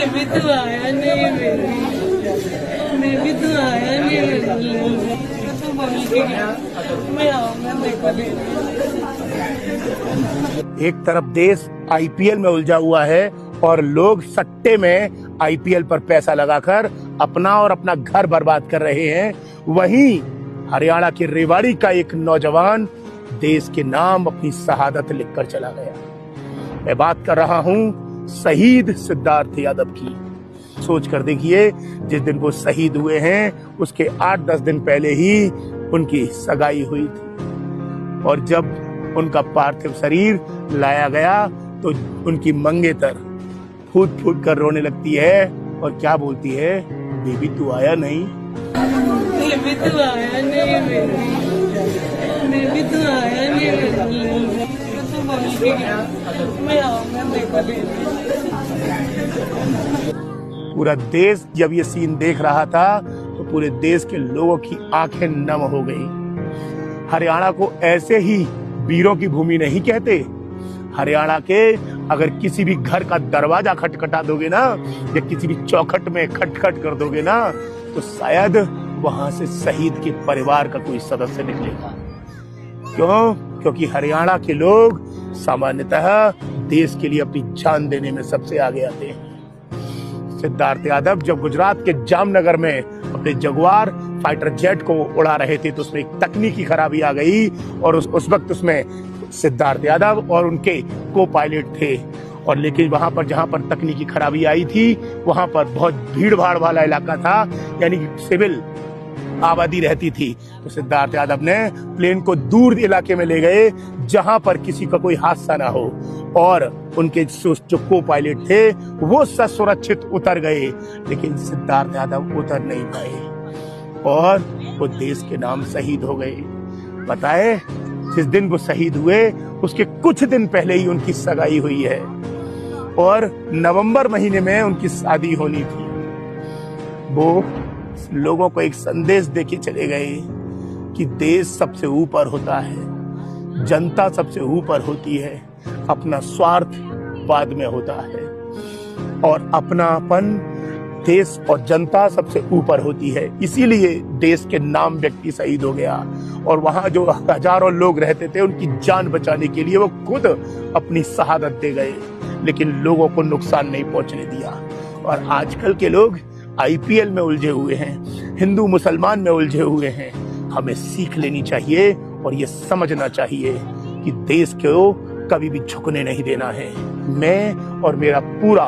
भी तो आया नहीं मैं भी तो आया नहीं तो बोल के गया मैं आऊंगा देखो। एक तरफ देश आईपीएल में उलझा हुआ है और लोग सट्टे में आईपीएल पर पैसा लगाकर अपना और अपना घर बर्बाद कर रहे हैं। वहीं हरियाणा के रेवाड़ी का एक नौजवान देश के नाम अपनी शहादत लिखकर चला गया। मैं बात कर रहा हूं शहीद सिद्धार्थ यादव की। सोच कर देखिए, जिस दिन वो शहीद हुए हैं उसके 8-10 दिन पहले ही उनकी सगाई हुई थी और जब उनका पार्थिव शरीर लाया गया तो उनकी मंगेतर फूट फूट कर रोने लगती है और क्या बोलती है, बेबी तू आया नहीं, बेबी तू आया नहीं बेबी तू आया नहीं तो बोल के गया मैं आऊंगा देखो। पूरा देश जब ये सीन देख रहा था तो पूरे देश के लोगों की आंखें नम हो गई। हरियाणा को ऐसे ही वीरों की भूमि नहीं कहते। हरियाणा के अगर किसी भी घर का दरवाजा खटखटा दोगे ना या किसी भी चौखट में खटखट कर दोगे ना तो शायद वहां से शहीद के परिवार का कोई सदस्य निकलेगा। क्यों? क्योंकि हरियाणा के लोग सामान्यतः देश के लिए अपनी जान देने में सबसे आगे आते हैं। सिद्धार्थ यादव जब गुजरात के जामनगर में अपने जगुआर फाइटर जेट को उड़ा रहे थे तो उसमें एक तकनीकी खराबी आ गई और उस वक्त उसमें सिद्धार्थ यादव और उनके को पायलट थे। और लेकिन वहां पर जहां पर तकनीकी खराबी आई थी वहां पर बहुत भीड़ भाड़ वाला इलाका था, यानी कि सिविल आबादी रहती थी। तो सिद्धार्थ यादव ने प्लेन को दूर इलाके में ले गए जहां पर किसी का कोई हादसा ना हो और उनके जो को पायलट थे वो सुरक्षित उतर गए, लेकिन सिद्धार्थ यादव उतर नहीं पाए और वो देश के नाम शहीद हो गए। बताए, जिस दिन वो शहीद हुए उसके कुछ दिन पहले ही उनकी सगाई हुई है और नवंबर महीने में उनकी शादी होनी थी। वो लोगों को एक संदेश देके चले गए कि देश सबसे ऊपर होता है, जनता सबसे ऊपर होती है, अपना स्वार्थ बाद में होता है और अपनापन देश और जनता सबसे ऊपर होती है। इसीलिए देश के नाम व्यक्ति शहीद हो गया और वहां जो हजारों लोग रहते थे उनकी जान बचाने के लिए वो खुद अपनी शहादत दे गए, लेकिन लोगों को नुकसान नहीं पहुंचने दिया। और आजकल के लोग आईपीएल में उलझे हुए हैं, हिंदू मुसलमान में उलझे हुए हैं। हमें सीख लेनी चाहिए और ये समझना चाहिए कि देश को कभी भी झुकने नहीं देना है। मैं और मेरा पूरा